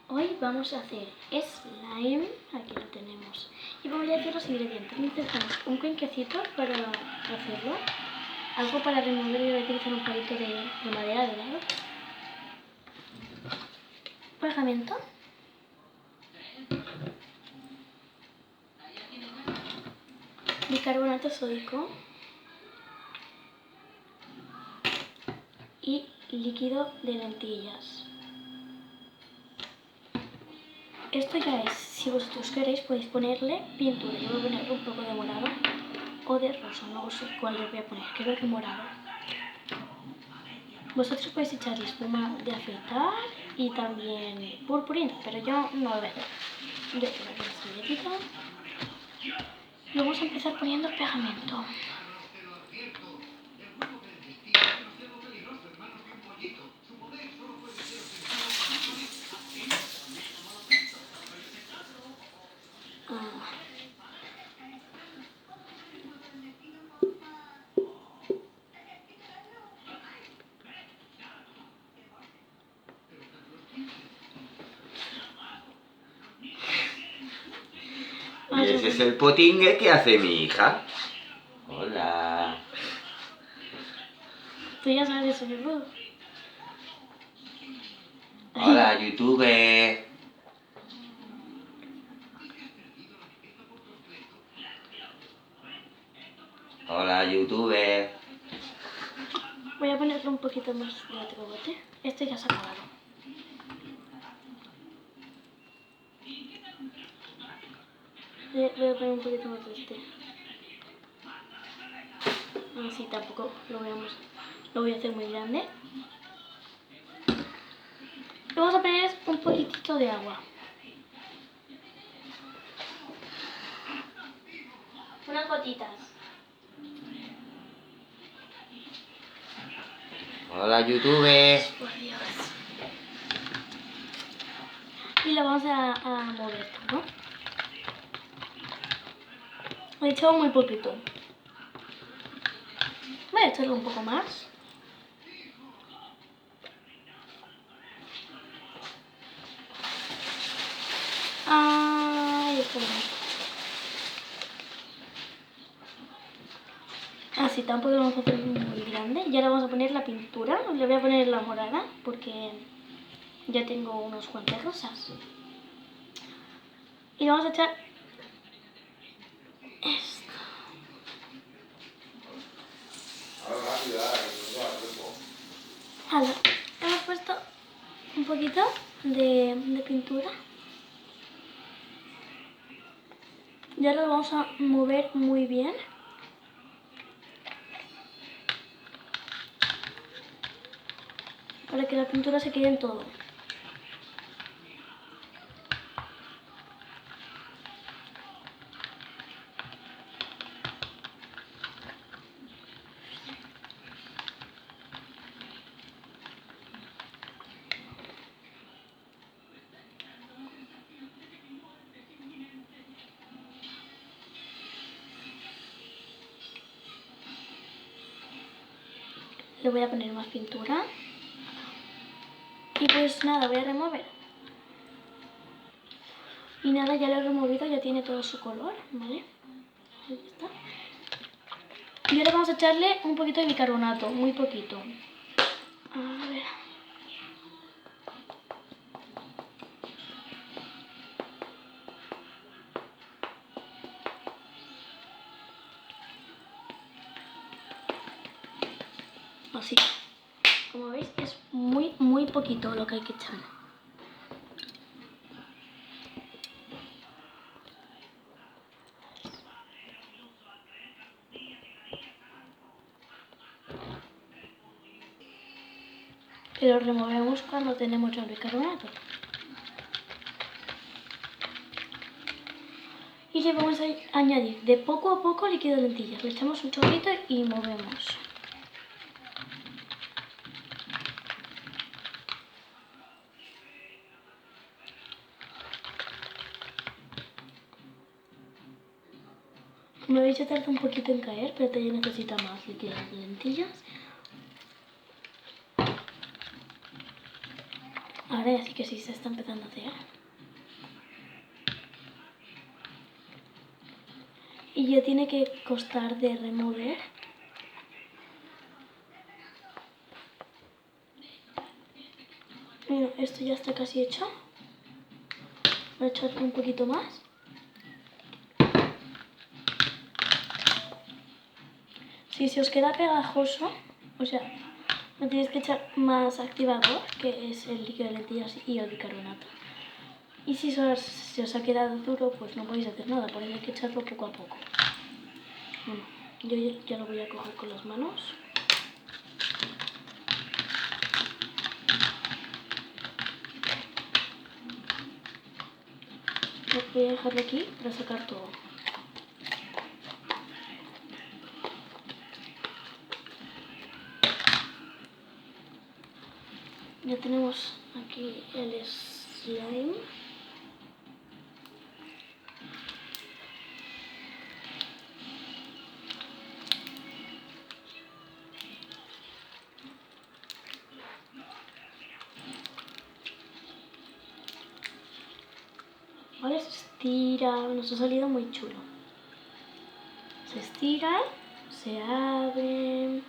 Hoy vamos a hacer slime, aquí lo tenemos, y vamos a decir los ingredientes. Necesitamos un cuenquecito para hacerlo, algo para remover y voy a utilizar un palito de madera de lado, pegamento, bicarbonato sódico y líquido de lentillas. Esto ya es, si vosotros queréis podéis ponerle pintura. Yo voy a ponerle un poco de morado o de rosa, no sé cuál le voy a poner, creo que morado. Vosotros podéis echarle espuma de afeitar y también purpurina, pero yo no lo voy a hacer. Voy a poner una servilletita y vamos a empezar poniendo pegamento. Y ese es el potingue que hace mi hija. Hola. Tú ya sabes eso, ¿verdad? Hola, YouTube. Hola, YouTube. Voy a ponerle un poquito más de otro bote. Este ya se ha acabado. Voy a poner un poquito más de este. Así tampoco lo voy a hacer muy grande. Y vamos a poner un poquitito de agua. Unas gotitas. Hola, YouTube. Por Dios. Y lo vamos a mover, ¿no? He echado muy poquito. Voy a echarle un poco más. Ay, así tampoco lo vamos a hacer muy grande. Y ahora vamos a poner la pintura. Le voy a poner la morada porque ya tengo unos cuantos rosas. Y vamos a echar esto. Ahora, hemos puesto un poquito de pintura. Ya lo vamos a mover muy bien. Para que la pintura se quede en todo. Le voy a poner más pintura. Y pues nada, voy a remover. Y nada, ya lo he removido, ya tiene todo su color, ¿vale? Ahí está. Y ahora vamos a echarle un poquito de bicarbonato, muy poquito. A ver. Así. Como veis, es muy poquito lo que hay que echar. Y lo removemos cuando tenemos ya el bicarbonato. Y le vamos a añadir de poco a poco líquido de lentillas. Le echamos un chorrito y movemos. Como veis, ya tarda un poquito en caer, pero todavía necesita más líquido de lentillas. Ahora Vale, así que sí se está empezando a hacer. Y ya tiene que costar de remover. Mira, esto ya está casi hecho. Voy a echar un poquito más. Si se os queda pegajoso, o sea, me tenéis que echar más activador, que es el líquido de lentillas y el bicarbonato. Y si os ha quedado duro, pues no podéis hacer nada, por eso hay que echarlo poco a poco. Bueno, yo ya lo voy a coger con las manos. Voy a dejarlo aquí para sacar todo. Ya tenemos aquí el slime. Ahora se estira, nos ha salido muy chulo. Se estira, se abre.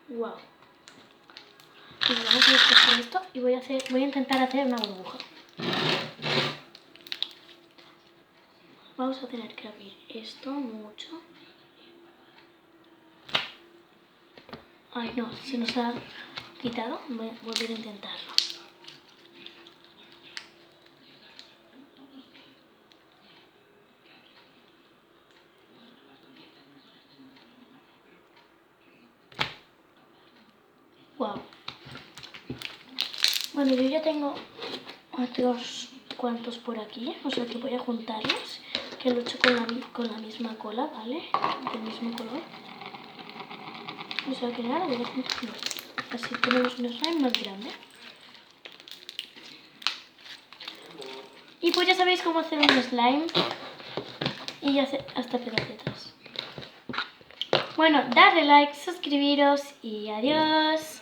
Wow. Y vamos a despejar esto y voy a intentar hacer una burbuja. Vamos a tener que abrir esto mucho. Ay no, se nos ha quitado. Voy a volver a intentarlo. Wow. Bueno, yo ya tengo otros cuantos por aquí, o sea que voy a juntarlos, que lo he hecho con la misma cola, ¿vale? Del mismo color. O sea que nada, voy a juntarlos. Así tenemos un slime más grande. Y pues ya sabéis cómo hacer un slime y hacer hasta pedacetas. Bueno, darle like, suscribiros y adiós.